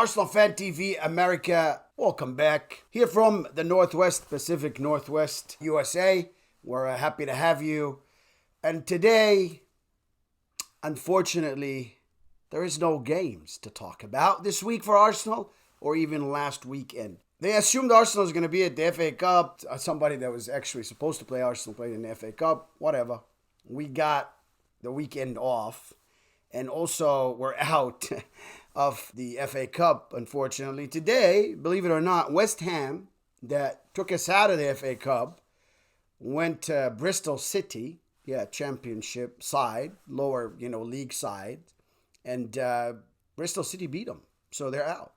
Arsenal Fan TV America, welcome back. Here from the Northwest, Pacific Northwest, USA. We're happy to have you. And today, unfortunately, there is no games to talk about this week for Arsenal or even last weekend. They assumed Arsenal was going to be at the FA Cup. Somebody that was actually supposed to play Arsenal played in the FA Cup. Whatever. We got the weekend off. And also, we're out of the FA Cup, unfortunately. Today, believe it or not, West Ham, that took us out of the FA Cup, went to Bristol City, championship side, lower, league side, and Bristol City beat them, so they're out.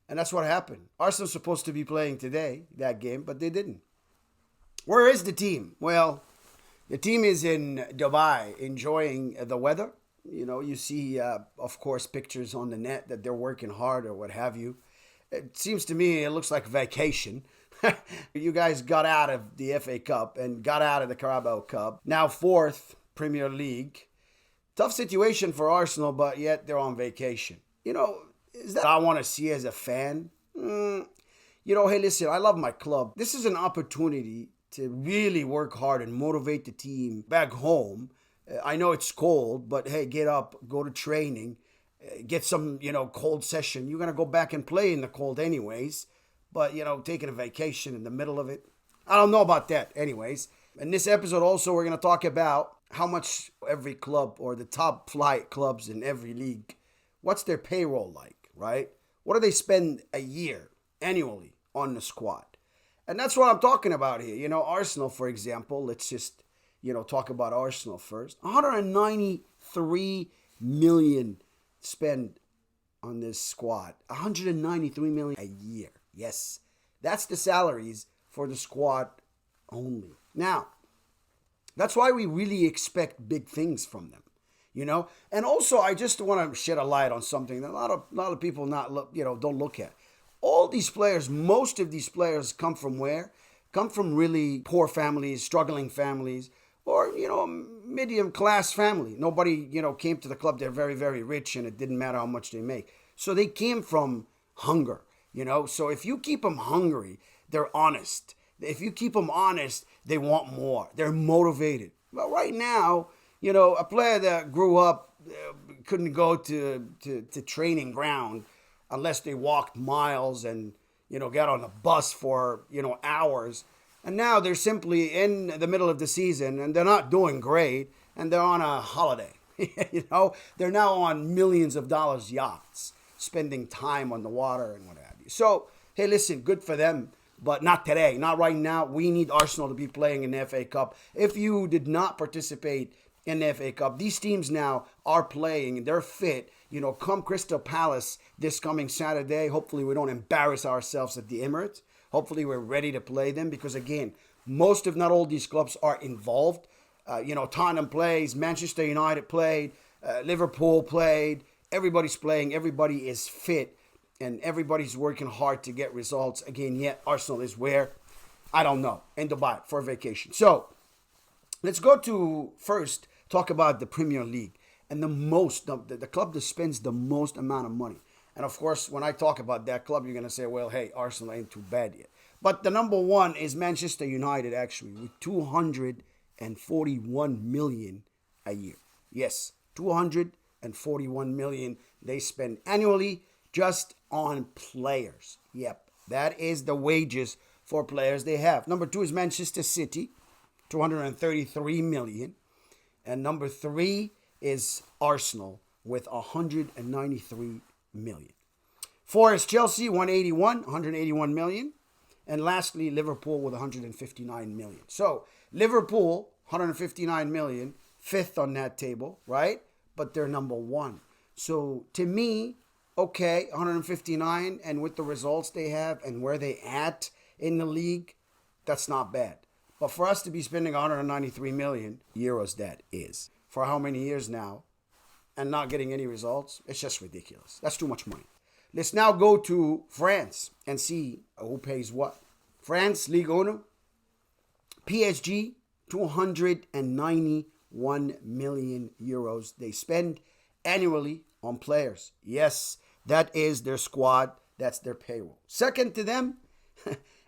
And that's what happened. Arsenal's supposed to be playing today, that game, but they didn't. Where is the team? Well, the team is in Dubai, enjoying the weather. You see, of course, pictures on the net that they're working hard or what have you. It seems to me it looks like vacation. You guys got out of the FA Cup and got out of the Carabao Cup. Now fourth Premier League. Tough situation for Arsenal, but yet they're on vacation. Is that what I want to see as a fan? Hey, listen, I love my club. This is an opportunity to really work hard and motivate the team back home. I know it's cold, but hey, get up, go to training, get some, cold session. You're going to go back and play in the cold anyways. But, taking a vacation in the middle of it, I don't know about that anyways. In this episode also, we're going to talk about how much every club or the top flight clubs in every league, what's their payroll like, right? What do they spend a year annually on the squad? And that's what I'm talking about here. Arsenal, for example, let's just talk about Arsenal first. 193 million spent on this squad. 193 million a year. Yes, that's the salaries for the squad only. Now, that's why we really expect big things from them, And also, I just want to shed a light on something that a lot of people don't look at. All these players, most of these players come from where? Come from really poor families, struggling families, or, medium class family. Nobody, came to the club. They're very, very rich and it didn't matter how much they make. So they came from hunger, So if you keep them hungry, they're honest. If you keep them honest, they want more. They're motivated. But right now, a player that grew up couldn't go to training ground unless they walked miles and, got on a bus for, hours. And now they're simply in the middle of the season and they're not doing great and they're on a holiday. They're now on millions of dollars yachts, spending time on the water and what have you. So, hey, listen, good for them, but not today, not right now. We need Arsenal to be playing in the FA Cup. If you did not participate in the FA Cup, these teams now are playing and they're fit. Come Crystal Palace this coming Saturday. Hopefully we don't embarrass ourselves at the Emirates. Hopefully we're ready to play them because, again, most if not all these clubs are involved. Tottenham plays, Manchester United played, Liverpool played. Everybody's playing. Everybody is fit and everybody's working hard to get results. Again, yet Arsenal is where? I don't know. In Dubai for vacation. So let's go to first talk about the Premier League and the club that spends the most amount of money. And of course, when I talk about that club, you're going to say, well, hey, Arsenal ain't too bad yet. But the number one is Manchester United, actually, with 241 million a year. Yes, 241 million they spend annually just on players. Yep, that is the wages for players they have. Number two is Manchester City, 233 million. And number three is Arsenal with 193 million. Four is Chelsea, 181 million. And lastly, Liverpool with 159 million. So Liverpool, 159 million, fifth on that table, right? But they're number one. So to me, okay, 159, and with the results they have and where they at in the league, that's not bad. But for us to be spending 193 million euros, that is, for how many years now, and not getting any results, it's just ridiculous. That's too much money. Let's now go to France and see who pays what. France, Ligue 1, PSG, 291 million euros they spend annually on players. Yes, That is their squad. That's their payroll. Second to them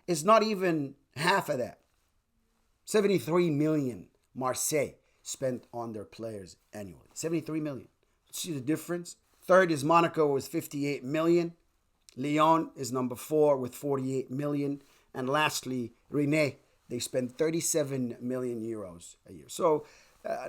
is not even half of that. 73 million Marseille spent on their players annually. 73 million. See the difference? Third is Monaco with 58 million. Lyon is number 4 with 48 million. And lastly, Rennes, they spend 37 million euros a year. So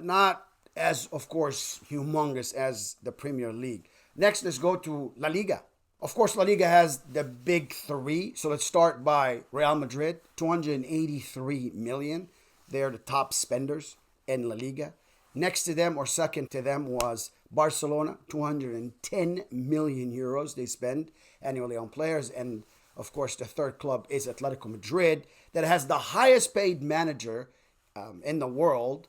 not as, of course, humongous as the Premier League. Next, let's go to La Liga. Of course, La Liga has the big three. So let's start by Real Madrid, 283 million. They're the top spenders in La Liga. Next to them, or second to them, was Barcelona, 210 million euros they spend annually on players. And of course, the third club is Atletico Madrid, that has the highest paid manager in the world,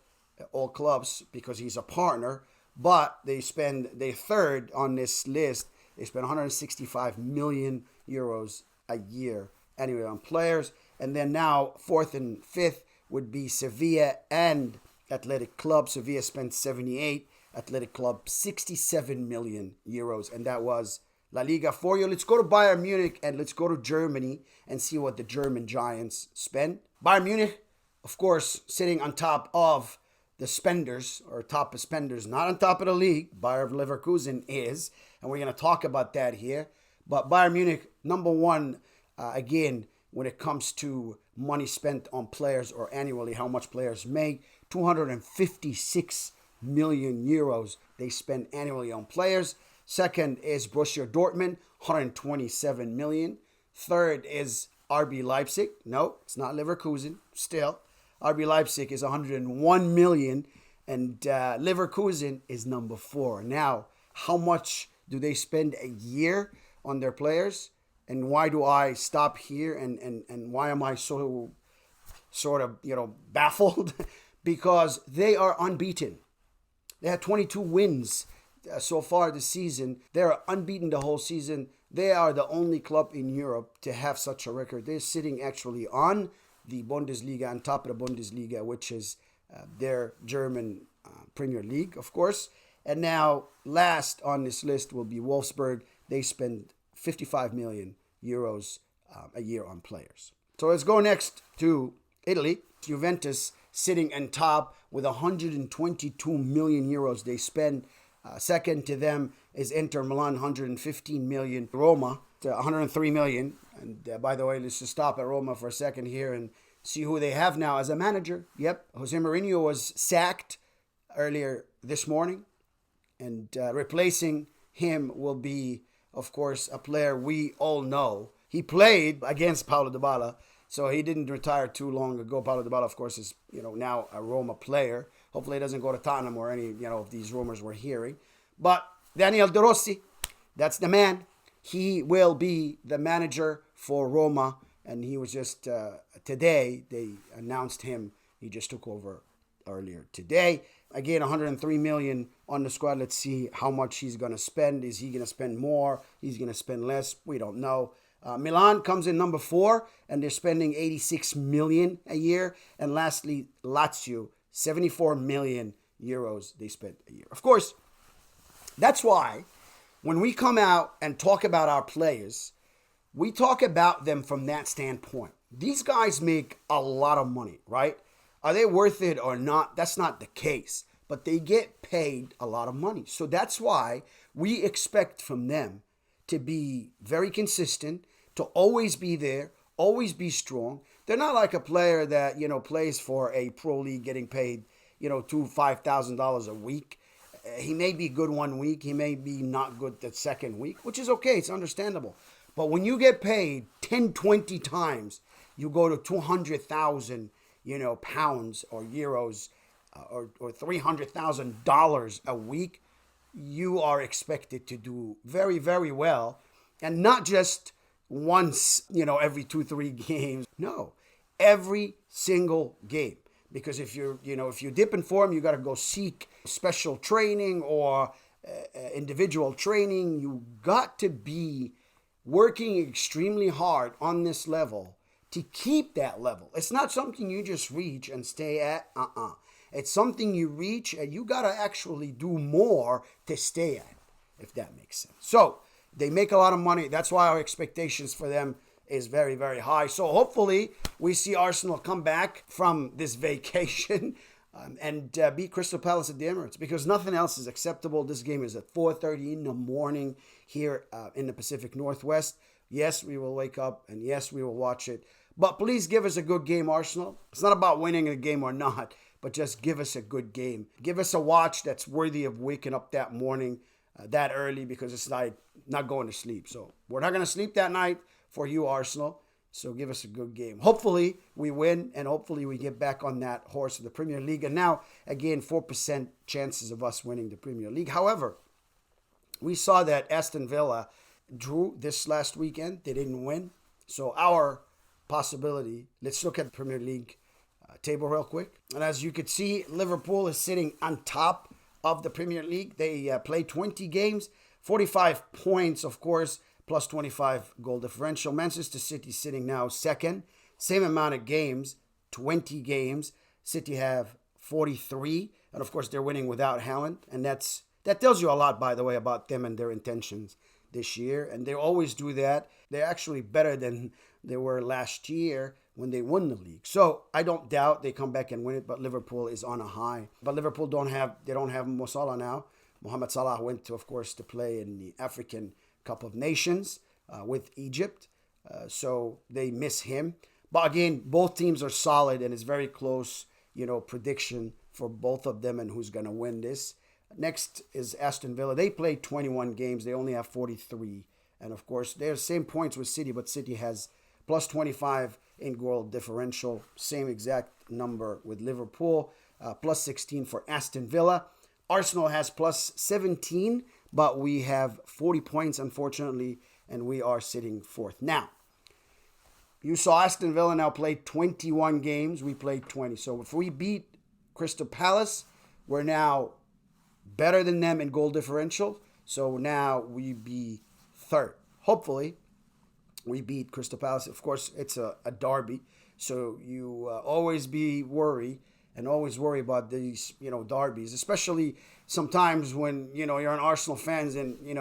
all clubs, because he's a partner. But they third on this list. They spend 165 million euros a year annually on players. And then now, fourth and fifth would be Sevilla and Athletic Club. Sevilla spent 78, Athletic Club 67 million euros, and that was La Liga for you. Let's go to Bayern Munich and let's go to Germany and see what the German Giants spend. Bayern Munich, of course, sitting on top of the spenders, or top of spenders, not on top of the league. Bayer Leverkusen is, and we're going to talk about that here. But Bayern Munich, number one, again, when it comes to money spent on players or annually, how much players make, 256 million euros they spend annually on players. Second is Borussia Dortmund, 127 million. Third is RB Leipzig. No, it's not Leverkusen. Still, RB Leipzig is 101 million, and Leverkusen is number 4. Now, how much do they spend a year on their players? And why do I stop here? And why am I so sort of, baffled? Because they are unbeaten. They had 22 wins so far this season. They're unbeaten the whole season. They are the only club in Europe to have such a record. They're sitting actually on the Bundesliga, on top of the Bundesliga, which is their German Premier League, of course. And now, last on this list will be Wolfsburg. They spend 55 million euros a year on players. So let's go next to Italy. Juventus sitting on top with 122 million euros they spend. Second to them is Inter Milan, 115 million. Roma, 103 million. And by the way, let's just stop at Roma for a second here and see who they have now as a manager. Yep, Jose Mourinho was sacked earlier this morning. And replacing him will be, of course, a player we all know. He played against Paulo Dybala, so he didn't retire too long ago. Paulo Dybala, of course, is now a Roma player. Hopefully, he doesn't go to Tottenham or any of these rumors we're hearing. But Daniel De Rossi, that's the man. He will be the manager for Roma, and he was just today they announced him. He just took over earlier today. Again, 103 million on the squad. Let's see how much he's going to spend. Is he going to spend more? He's going to spend less? We don't know. Milan comes in number 4, and they're spending 86 million a year. And lastly, Lazio, 74 million euros they spent a year. Of course, that's why when we come out and talk about our players, we talk about them from that standpoint. These guys make a lot of money, right? Are they worth it or not? That's not the case. But they get paid a lot of money. So that's why we expect from them to be very consistent, to always be there, always be strong. They're not like a player that, plays for a pro league getting paid, $5,000 a week. He may be good one week. He may be not good the second week, which is okay. It's understandable. But when you get paid 10, 20 times, you go to 200,000 pounds or euros or $300,000 a week, you are expected to do very, very well. And not just once, every 2-3 games. No, every single game. Because if you dip in form, you got to go seek special training or individual training. You got to be working extremely hard on this level to keep that level. It's not something you just reach and stay at. It's something you reach and you got to actually do more to stay at, if that makes sense. So They make a lot of money. That's why our expectations for them is very, very high. So hopefully we see Arsenal come back from this vacation and beat Crystal Palace at the Emirates, because nothing else is acceptable. This game is at 4:30 in the morning here in the Pacific Northwest. Yes, we will wake up, and yes, we will watch it. But please give us a good game, Arsenal. It's not about winning a game or not, but just give us a good game. Give us a watch that's worthy of waking up that morning that early, because it's like not going to sleep. So we're not going to sleep that night for you, Arsenal. So give us a good game. Hopefully we win, and hopefully we get back on that horse of the Premier League. And now, again, 4% chances of us winning the Premier League. However, we saw that Aston Villa drew this last weekend. They didn't win. So our possibility, let's look at the Premier League table real quick. And as you could see, Liverpool is sitting on top of the Premier League. They played 20 games, 45 points, of course, plus 25 goal differential. Manchester City sitting now second. Same amount of games, 20 games. City have 43. And of course, they're winning without Haaland. And that tells you a lot, by the way, about them and their intentions this year. And they always do that. They're actually better than they were last year when they won the league. So I don't doubt they come back and win it, but Liverpool is on a high. But Liverpool don't have Mo Salah now. Mohamed Salah went to, of course, to play in the African Cup of Nations with Egypt. So they miss him. But again, both teams are solid, and it's very close, prediction for both of them and who's going to win this. Next is Aston Villa. They played 21 games. They only have 43. And of course, they're the same points with City, but City has plus 25 in goal differential. Same exact number with Liverpool. Plus 16 for Aston Villa. Arsenal has plus 17, but we have 40 points, unfortunately, and we are sitting fourth. Now, you saw Aston Villa now play 21 games. We played 20. So if we beat Crystal Palace, we're now better than them in goal differential. So now we be third. Hopefully, we beat Crystal Palace. Of course, it's a derby. So you always worry about these, derbies, especially sometimes when, you're an Arsenal fans and, you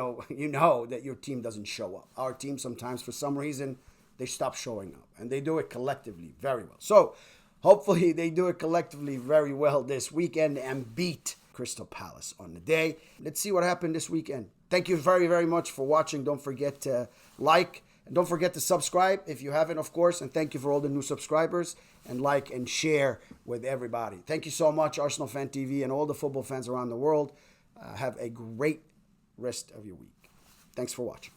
know that your team doesn't show up. Our team sometimes, for some reason, they stop showing up, and they do it collectively very well. So hopefully they do it collectively very well this weekend and beat Crystal Palace on the day. Let's see what happened this weekend. Thank you very, very much for watching. Don't forget to like, and don't forget to subscribe if you haven't, of course. And thank you for all the new subscribers. And like and share with everybody. Thank you so much, Arsenal Fan TV, and all the football fans around the world. Have a great rest of your week. Thanks for watching.